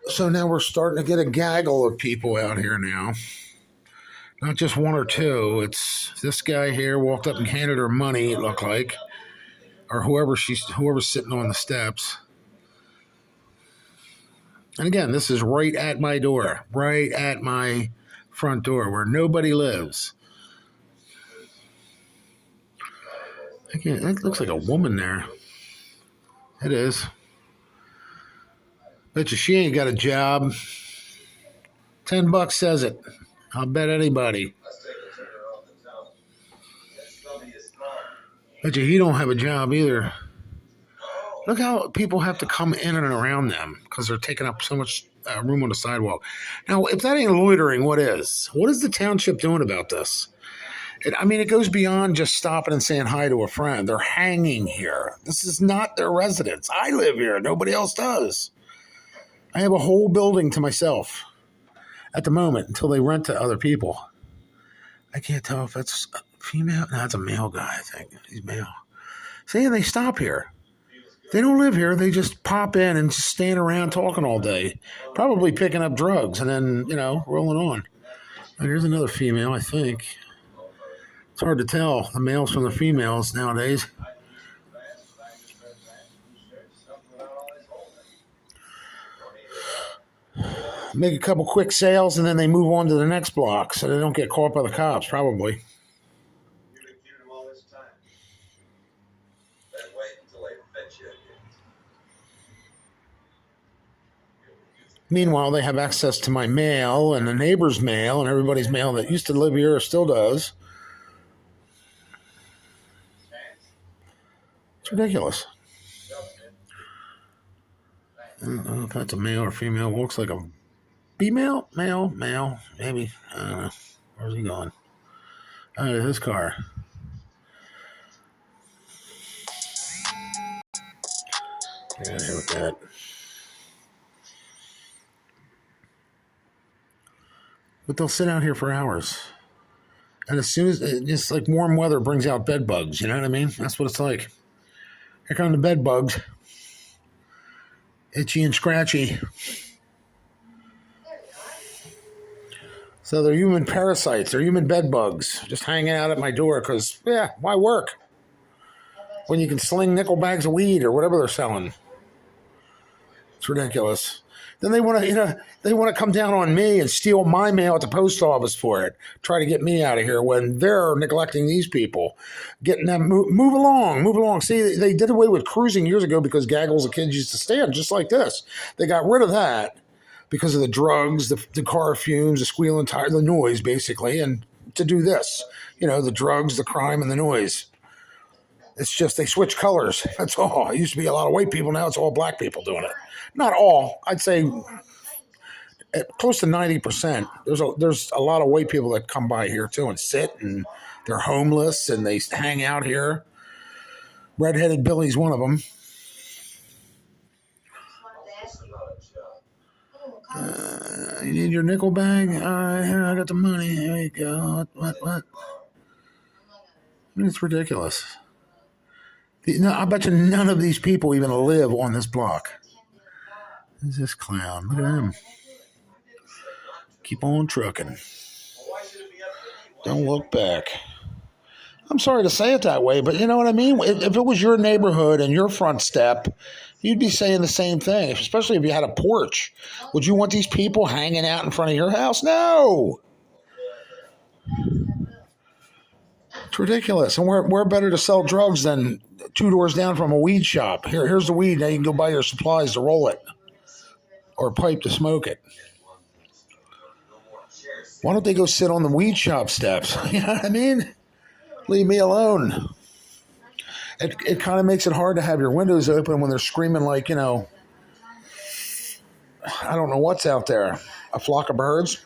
So now we're starting to get a gaggle of people out here now. Not just one or two. It's this guy here walked up and handed her money, it looked like. Or whoever's sitting on the steps. And again, this is right at my door, right at my front door where nobody lives. Again, that looks like a woman there. It is. Bet you she ain't got a job. $10 says it. I'll bet anybody. Bet you he don't have a job either. Look how people have to come in and around them because they're taking up so much room on the sidewalk. Now, if that ain't loitering, what is? What is the township doing about this? It goes beyond just stopping and saying hi to a friend. They're hanging here. This is not their residence. I live here. Nobody else does. I have a whole building to myself at the moment until they rent to other people. I can't tell if that's a female. No, that's a male guy, I think. He's male. See, they stop here. They don't live here. They just pop in and just stand around talking all day, probably picking up drugs and then, rolling on. And here's another female, I think. It's hard to tell the males from the females nowadays. Make a couple quick sales and then they move on to the next block so they don't get caught by the cops, probably. Meanwhile, they have access to my mail and the neighbor's mail and everybody's mail that used to live here or still does. It's ridiculous. I don't know if that's a male or female. It looks like a female, male, maybe. I don't know. Where's he going? Oh, his car. Get out of here with that. But they'll sit out here for hours. And as soon as it's like warm weather brings out bed bugs, you know what I mean? That's what it's like. Here come the bed bugs. Itchy and scratchy. So they're human parasites. They're human bed bugs just hanging out at my door because, why work? When you can sling nickel bags of weed or whatever they're selling. It's ridiculous. Then they want to come down on me and steal my mail at the post office for it. Try to get me out of here when they're neglecting these people. Getting them, move along. See, they did away with cruising years ago because gaggles of kids used to stand just like this. They got rid of that because of the drugs, the car fumes, the squealing tire, the noise, basically, and to do this. The drugs, the crime, and the noise. It's just they switch colors. That's all. It used to be a lot of white people. Now it's all black people doing it. Not all. I'd say close to 90%. There's a lot of white people that come by here too and sit, and they're homeless and they hang out here. Redheaded Billy's one of them. You need your nickel bag? All right, here, I got the money. There you go. What? It's ridiculous. I bet you none of these people even live on this block. Who's this clown? Look at him. Keep on trucking. Don't look back. I'm sorry to say it that way, but you know what I mean? If it was your neighborhood and your front step, you'd be saying the same thing, especially if you had a porch. Would you want these people hanging out in front of your house? No. It's ridiculous. And we're better to sell drugs than 2 doors down from a weed shop. Here's the weed. Now you can go buy your supplies to roll it or a pipe to smoke it. Why don't they go sit on the weed shop steps? You know what I mean? Leave me alone. It kind of makes it hard to have your windows open when they're screaming like, I don't know what's out there. A flock of birds.